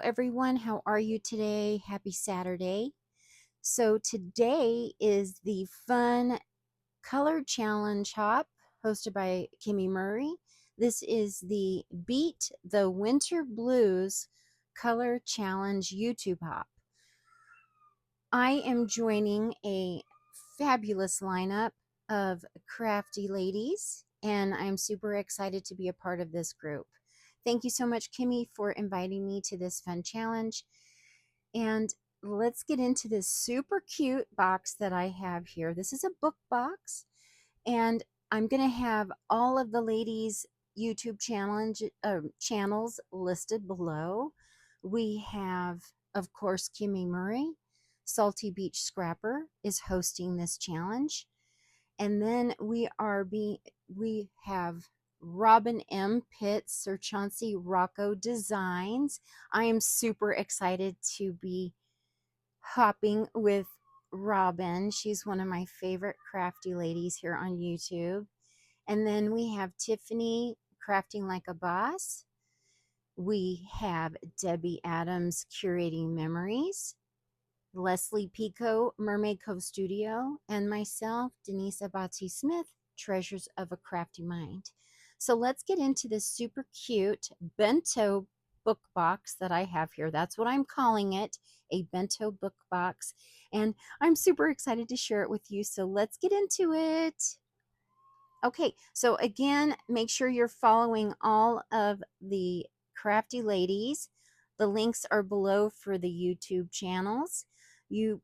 everyone. How are you today? Happy Saturday. So today is the fun color challenge hop hosted by Kimmy Murray. This is the Beat the Winter Blues color challenge YouTube hop. I am joining a fabulous lineup of crafty ladies, and I'm super excited to be a part of this group. Thank you so much, Kimmy, for inviting me to this fun challenge. And let's get into this super cute box that I have here. This is a book box, and I'm going to have all of the ladies' YouTube channels listed below. We have, of course, Kimmy Murray. Salty Beach Scrapper is hosting this challenge. And then we have Robin M. Pitts, Sir Chauncey Rocco Designs. I am super excited to be hopping with Robin. She's one of my favorite crafty ladies here on YouTube. And then we have Tiffany, Crafting Like a Boss. We have Debbie Adams, Curating Memories. Leslie Pico, Mermaid Cove Studio, and myself, Denise Abati Smith, Treasures of a Crafty Mind. So let's get into this super cute bento book box that I have here. That's what I'm calling it, a bento book box. And I'm super excited to share it with you. So let's get into it. Okay, so again, make sure you're following all of the crafty ladies. The links are below for the YouTube channels. You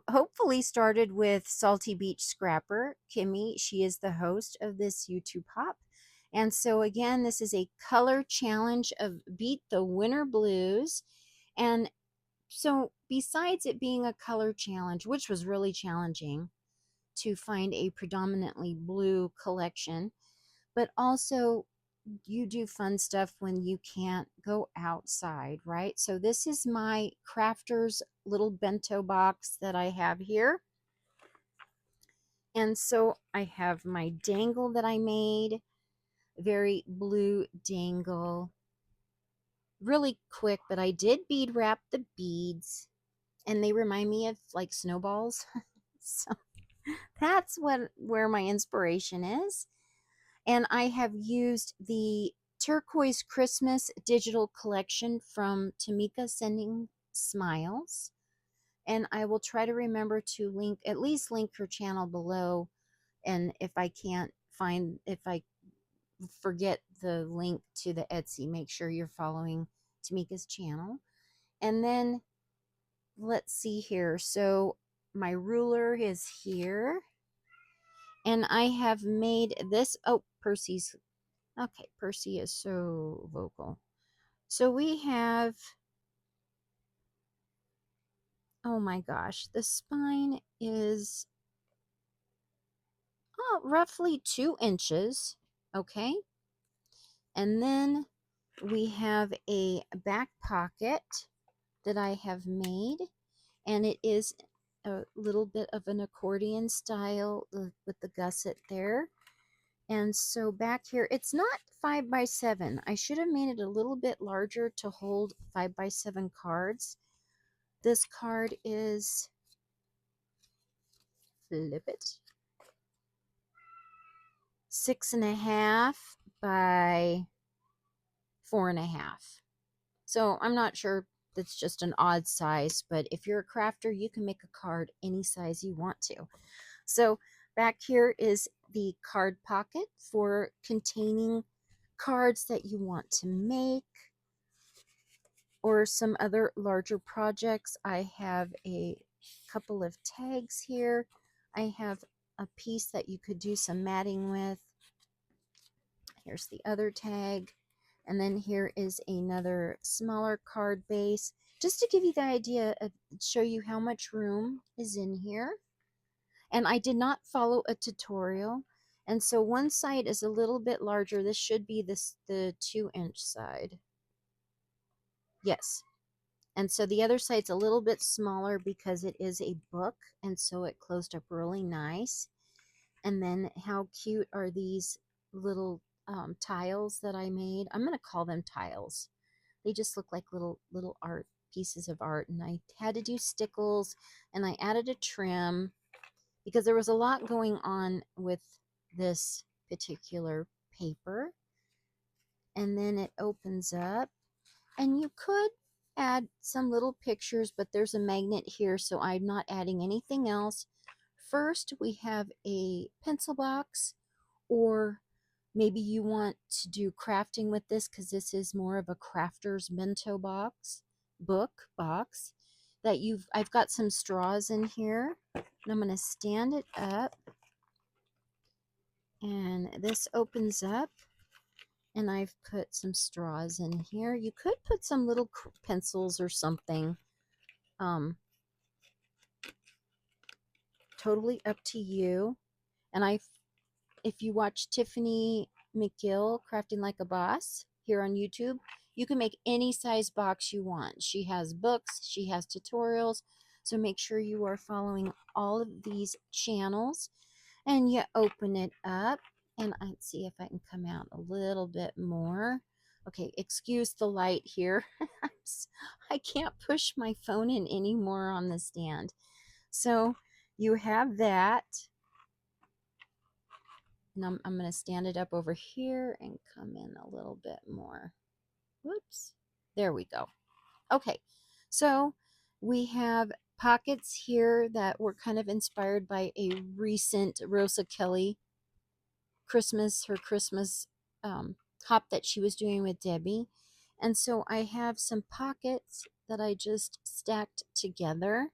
hopefully started with Salty Beach Scrapper, Kimmy. She is the host of this YouTube hop. And so again, this is a color challenge of Beat the Winter Blues. And so besides it being a color challenge, which was really challenging to find a predominantly blue collection, but also you do fun stuff when you can't go outside, right? So this is my crafter's little bento box that I have here. And so I have my dangle that I made, very blue dangle, really quick, but I did bead wrap the beads and they remind me of like snowballs. So that's where my inspiration is. And I have used the Turquoise Christmas digital collection from Tamika Sending Smiles. And I will try to remember to at least link her channel below. And if I forget the link to the Etsy, make sure you're following Tamika's channel. And then let's see here. So my ruler is here. And I have made this. Oh, Percy's. Okay, Percy is so vocal. So we have, oh my gosh, the spine is roughly 2 inches. Okay. And then we have a back pocket that I have made. And it is a little bit of an accordion style with the gusset there. And so back here, it's not 5 by 7. I should have made it a little bit larger to hold 5 by 7 cards. This card is, flip it, 6.5 by 4.5. So I'm not sure, that's just an odd size, but if you're a crafter, you can make a card any size you want to. So back here is the card pocket for containing cards that you want to make or some other larger projects. I have a couple of tags here. I have a piece that you could do some matting with. Here's the other tag. And then here is another smaller card base, just to give you the idea of, show you how much room is in here. And I did not follow a tutorial. And so one side is a little bit larger. This should be the 2-inch side. Yes. And so the other side's a little bit smaller because it is a book. And so it closed up really nice. And then how cute are these little tiles that I made? I'm going to call them tiles. They just look like little art pieces of art, and I had to do stickles, and I added a trim because there was a lot going on with this particular paper. And then it opens up, and you could add some little pictures, but there's a magnet here, so I'm not adding anything else. First, we have a pencil box, or maybe you want to do crafting with this because this is more of a crafter's bento book box that I've got some straws in here, and I'm going to stand it up, and this opens up, and I've put some straws in here. You could put some little pencils or something. Totally up to you. And if you watch Tiffany McGill, Crafting Like a Boss, here on YouTube, you can make any size box you want. She has books, she has tutorials, so make sure you are following all of these channels. And you open it up, and let's see if I can come out a little bit more. Okay, excuse the light here. I can't push my phone in anymore on the stand. So you have that. And I'm going to stand it up over here and come in a little bit more. Whoops. There we go. Okay, so we have pockets here that were kind of inspired by a recent Rosa Kelly her Christmas hop that she was doing with Debbie. And so I have some pockets that I just stacked together.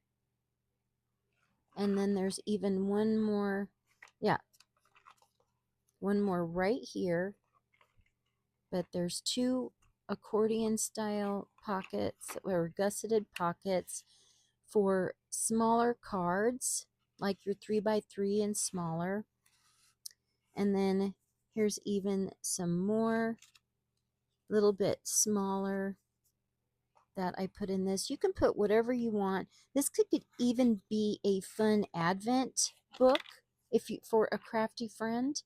And then there's even one more, yeah, one more right here. But there's two accordion style pockets or gusseted pockets for smaller cards, like your 3x3 and smaller. And then here's even some more, little bit smaller, that I put in this. You can put whatever you want. This could even be a fun Advent book for a crafty friend.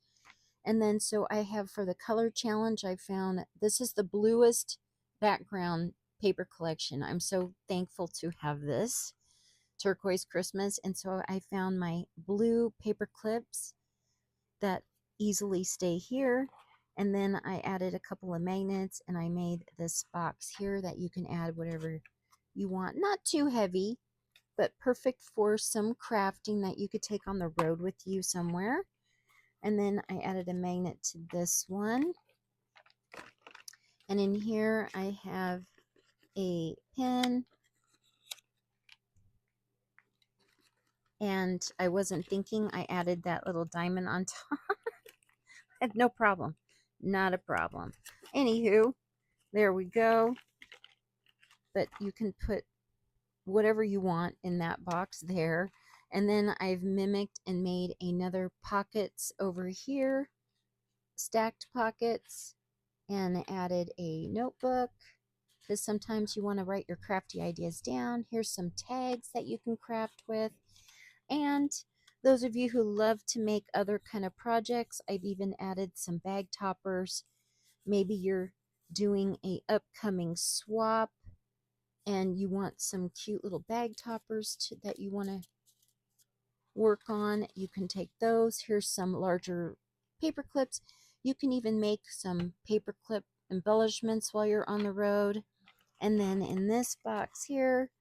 And then so I have, for the color challenge, I found this is the bluest background paper collection. I'm so thankful to have this turquoise Christmas. And so I found my blue paper clips that easily stay here. And then I added a couple of magnets, and I made this box here that you can add whatever you want. Not too heavy, but perfect for some crafting that you could take on the road with you somewhere. And then I added a magnet to this one. And in here I have a pin. And I wasn't thinking, I added that little diamond on top. No problem. Not a problem. Anywho, there we go. But you can put whatever you want in that box there. And then I've mimicked and made another pockets over here, stacked pockets, and added a notebook because sometimes you want to write your crafty ideas down. Here's some tags that you can craft with. And those of you who love to make other kind of projects, I've even added some bag toppers. Maybe you're doing a upcoming swap and you want some cute little bag toppers that you want to work on. You can take those. Here's some larger paper clips. You can even make some paper clip embellishments while you're on the road. And then in this box here,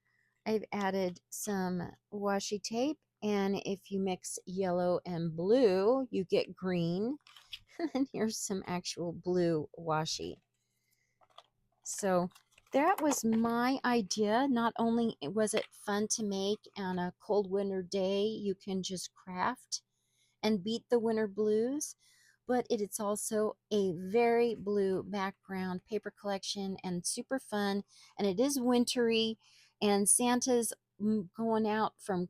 I've added some washi tape. And if you mix yellow and blue, you get green. And then here's some actual blue washi. So that was my idea. Not only was it fun to make on a cold winter day, you can just craft and beat the winter blues, but it's also a very blue background paper collection and super fun. And it is wintry, and Santa's going out from,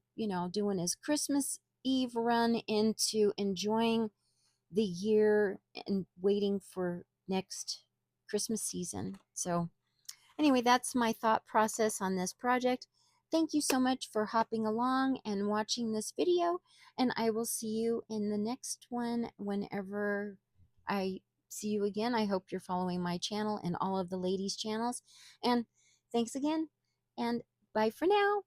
doing his Christmas Eve run into enjoying the year and waiting for next Christmas season. So anyway, that's my thought process on this project. Thank you so much for hopping along and watching this video, and I will see you in the next one whenever I see you again. I hope you're following my channel and all of the ladies' channels. And thanks again, and bye for now.